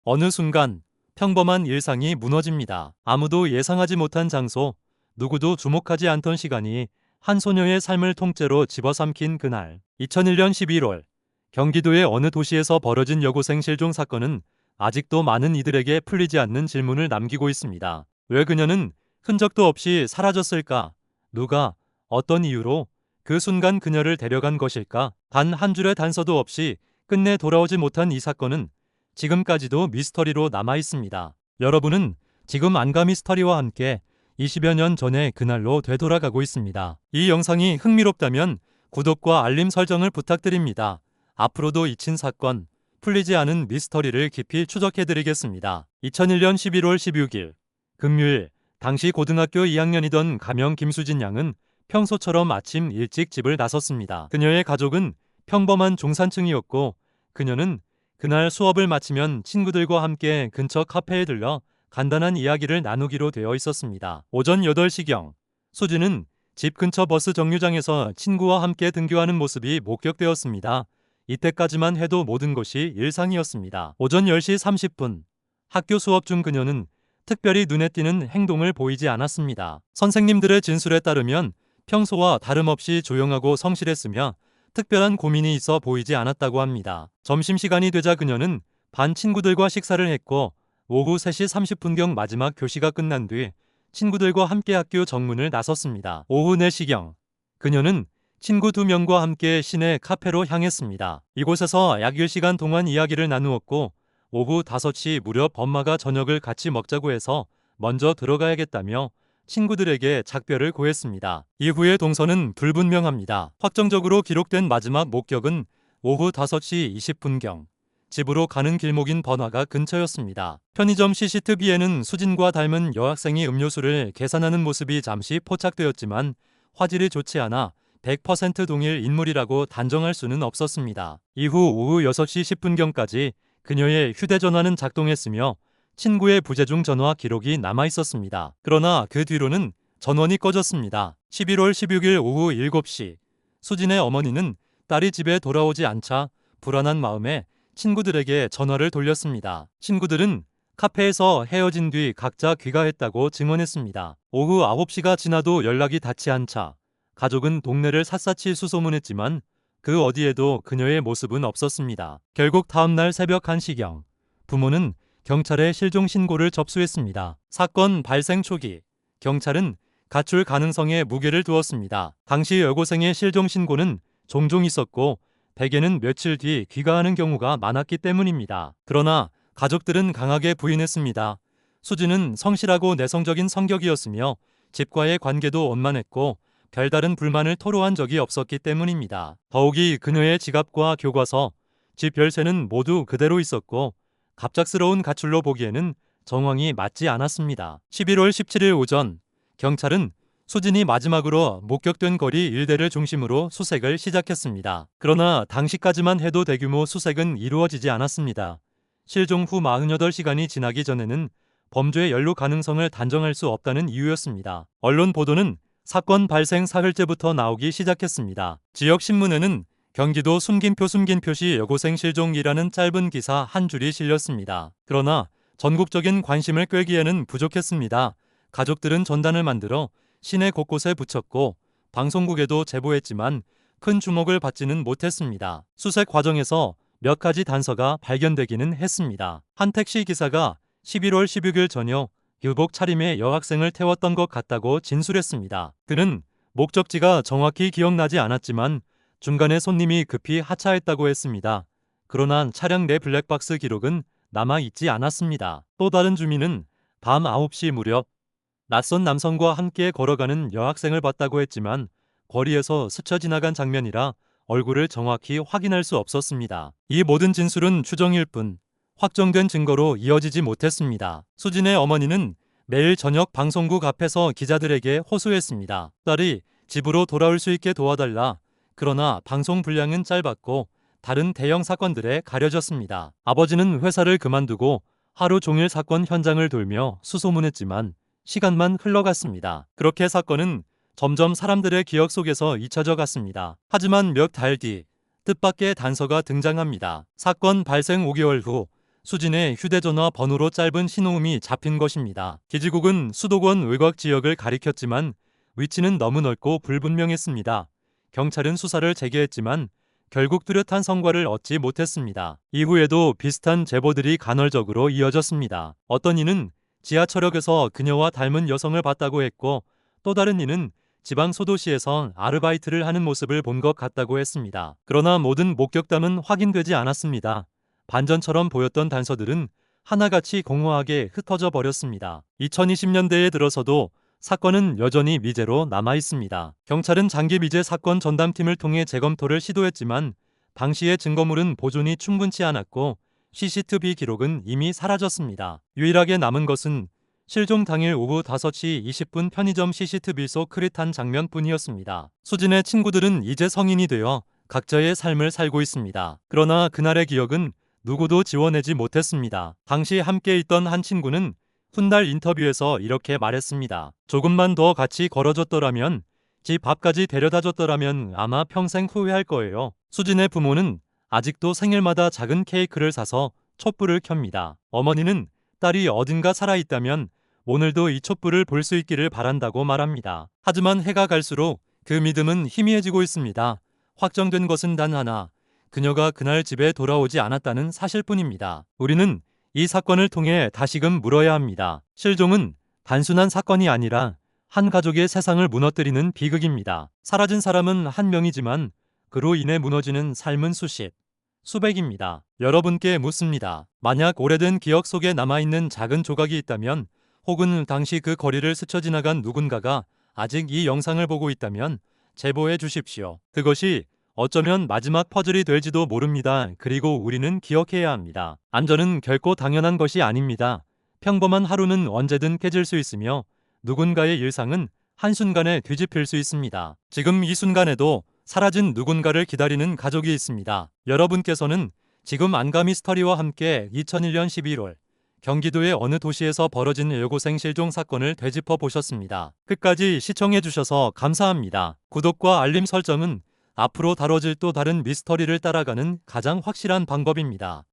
어느 순간 평범한 일상이 무너집니다. 아무도 예상하지 못한 장소, 누구도 주목하지 않던 시간이 한 소녀의 삶을 통째로 집어삼킨 그날. 2001년 11월 경기도의 어느 도시에서 벌어진 여고생 실종 사건은 아직도 많은 이들에게 풀리지 않는 질문을 남기고 있습니다. 왜 그녀는 흔적도 없이 사라졌을까? 누가, 어떤 이유로 그 순간 그녀를 데려간 것일까? 단 한 줄의 단서도 없이 끝내 돌아오지 못한 이 사건은 지금까지도 미스터리로 남아 있습니다. 여러분은 지금 안가 미스터리와 함께 20여 년 전의 그날로 되돌아가고 있습니다. 이 영상이 흥미롭다면 구독과 알림 설정을 부탁드립니다. 앞으로도 잊힌 사건, 풀리지 않은 미스터리를 깊이 추적해드리겠습니다. 2001년 11월 16일 금요일, 당시 고등학교 2학년이던 가명 김수진 양은 평소처럼 아침 일찍 집을 나섰습니다. 그녀의 가족은 평범한 중산층이었고 그녀는 그날 수업을 마치면 친구들과 함께 근처 카페에 들러 간단한 이야기를 나누기로 되어 있었습니다. 오전 8시경 수진은 집 근처 버스 정류장에서 친구와 함께 등교하는 모습이 목격되었습니다. 이때까지만 해도 모든 것이 일상이었습니다. 오전 10시 30분 학교 수업 중 그녀는 특별히 눈에 띄는 행동을 보이지 않았습니다. 선생님들의 진술에 따르면 평소와 다름없이 조용하고 성실했으며 특별한 고민이 있어 보이지 않았다고 합니다. 점심시간이 되자 그녀는 반 친구들과 식사를 했고 오후 3시 30분경 마지막 교시가 끝난 뒤 친구들과 함께 학교 정문을 나섰습니다. 오후 4시경 그녀는 친구 2명과 함께 시내 카페로 향했습니다. 이곳에서 약 1시간 동안 이야기를 나누었고 오후 5시 무렵 엄마가 저녁을 같이 먹자고 해서 먼저 들어가야겠다며 친구들에게 작별을 고했습니다. 이후의 동선은 불분명합니다. 확정적으로 기록된 마지막 목격은 오후 5시 20분경 집으로 가는 길목인 번화가 근처였습니다. 편의점 CCTV에는 수진과 닮은 여학생이 음료수를 계산하는 모습이 잠시 포착되었지만 화질이 좋지 않아 100% 동일 인물이라고 단정할 수는 없었습니다. 이후 오후 6시 10분경까지 그녀의 휴대전화는 작동했으며 친구의 부재중 전화 기록이 남아 있었습니다. 그러나 그 뒤로는 전원이 꺼졌습니다. 11월 16일 오후 7시 수진의 어머니는 딸이 집에 돌아오지 않자 불안한 마음에 친구들에게 전화를 돌렸습니다. 친구들은 카페에서 헤어진 뒤 각자 귀가했다고 증언했습니다. 오후 9시가 지나도 연락이 닿지 않자 가족은 동네를 샅샅이 수소문했지만 그 어디에도 그녀의 모습은 없었습니다. 결국 다음날 새벽 1시경 부모는 경찰에 실종 신고를 접수했습니다. 사건 발생 초기 경찰은 가출 가능성에 무게를 두었습니다. 당시 여고생의 실종 신고는 종종 있었고 대개는 며칠 뒤 귀가하는 경우가 많았기 때문입니다. 그러나 가족들은 강하게 부인했습니다. 수진은 성실하고 내성적인 성격이었으며 집과의 관계도 원만했고 별다른 불만을 토로한 적이 없었기 때문입니다. 더욱이 그녀의 지갑과 교과서, 집 열쇠는 모두 그대로 있었고 갑작스러운 가출로 보기에는 정황이 맞지 않았습니다. 11월 17일 오전 경찰은 수진이 마지막으로 목격된 거리 일대를 중심으로 수색을 시작했습니다. 그러나 당시까지만 해도 대규모 수색은 이루어지지 않았습니다. 실종 후 48시간이 지나기 전에는 범죄 연루 가능성을 단정할 수 없다는 이유였습니다. 언론 보도는 사건 발생 사흘째부터 나오기 시작했습니다. 지역 신문에는 경기도 숨긴표시 여고생 실종이라는 짧은 기사 한 줄이 실렸습니다. 그러나 전국적인 관심을 끌기에는 부족했습니다. 가족들은 전단을 만들어 시내 곳곳에 붙였고 방송국에도 제보했지만 큰 주목을 받지는 못했습니다. 수색 과정에서 몇 가지 단서가 발견되기는 했습니다. 한 택시 기사가 11월 16일 저녁 교복 차림의 여학생을 태웠던 것 같다고 진술했습니다. 그는 목적지가 정확히 기억나지 않았지만 중간에 손님이 급히 하차했다고 했습니다. 그러나 차량 내 블랙박스 기록은 남아있지 않았습니다. 또 다른 주민은 밤 9시 무렵 낯선 남성과 함께 걸어가는 여학생을 봤다고 했지만 거리에서 스쳐 지나간 장면이라 얼굴을 정확히 확인할 수 없었습니다. 이 모든 진술은 추정일 뿐 확정된 증거로 이어지지 못했습니다. 수진의 어머니는 매일 저녁 방송국 앞에서 기자들에게 호소했습니다. 딸이 집으로 돌아올 수 있게 도와달라. 그러나 방송 분량은 짧았고 다른 대형 사건들에 가려졌습니다. 아버지는 회사를 그만두고 하루 종일 사건 현장을 돌며 수소문했지만 시간만 흘러갔습니다. 그렇게 사건은 점점 사람들의 기억 속에서 잊혀져 갔습니다. 하지만 몇 달 뒤 뜻밖의 단서가 등장합니다. 사건 발생 5개월 후 수진의 휴대전화 번호로 짧은 신호음이 잡힌 것입니다. 기지국은 수도권 외곽 지역을 가리켰지만 위치는 너무 넓고 불분명했습니다. 경찰은 수사를 재개했지만 결국 뚜렷한 성과를 얻지 못했습니다. 이후에도 비슷한 제보들이 간헐적으로 이어졌습니다. 어떤 이는 지하철역에서 그녀와 닮은 여성을 봤다고 했고, 또 다른 이는 지방 소도시에서 아르바이트를 하는 모습을 본 것 같다고 했습니다. 그러나 모든 목격담은 확인되지 않았습니다. 반전처럼 보였던 단서들은 하나같이 공허하게 흩어져 버렸습니다. 2020년대에 들어서도 사건은 여전히 미제로 남아 있습니다. 경찰은 장기 미제 사건 전담팀을 통해 재검토를 시도했지만 당시의 증거물은 보존이 충분치 않았고 CCTV 기록은 이미 사라졌습니다. 유일하게 남은 것은 실종 당일 오후 5시 20분 편의점 CCTV 속 흐릿한 장면뿐이었습니다. 수진의 친구들은 이제 성인이 되어 각자의 삶을 살고 있습니다. 그러나 그날의 기억은 누구도 지워내지 못했습니다. 당시 함께 있던 한 친구는 훗날 인터뷰에서 이렇게 말했습니다. 조금만 더 같이 걸어줬더라면, 집 앞까지 데려다줬더라면 아마 평생 후회할 거예요. 수진의 부모는 아직도 생일마다 작은 케이크를 사서 촛불을 켭니다. 어머니는 딸이 어딘가 살아있다면 오늘도 이 촛불을 볼 수 있기를 바란다고 말합니다. 하지만 해가 갈수록 그 믿음은 희미해지고 있습니다. 확정된 것은 단 하나, 그녀가 그날 집에 돌아오지 않았다는 사실뿐입니다. 우리는 이 사건을 통해 다시금 물어야 합니다. 실종은 단순한 사건이 아니라 한 가족의 세상을 무너뜨리는 비극입니다. 사라진 사람은 한 명이지만 그로 인해 무너지는 삶은 수백입니다. 여러분께 묻습니다. 만약 오래된 기억 속에 남아있는 작은 조각이 있다면, 혹은 당시 그 거리를 스쳐 지나간 누군가가 아직 이 영상을 보고 있다면 제보해 주십시오. 그것이 어쩌면 마지막 퍼즐이 될지도 모릅니다. 그리고 우리는 기억해야 합니다. 안전은 결코 당연한 것이 아닙니다. 평범한 하루는 언제든 깨질 수 있으며 누군가의 일상은 한순간에 뒤집힐 수 있습니다. 지금 이 순간에도 사라진 누군가를 기다리는 가족이 있습니다. 여러분께서는 지금 안가미 스터리와 함께 2001년 11월 경기도의 어느 도시에서 벌어진 여고생 실종 사건을 되짚어 보셨습니다. 끝까지 시청해 주셔서 감사합니다. 구독과 알림 설정은 앞으로 다뤄질 또 다른 미스터리를 따라가는 가장 확실한 방법입니다.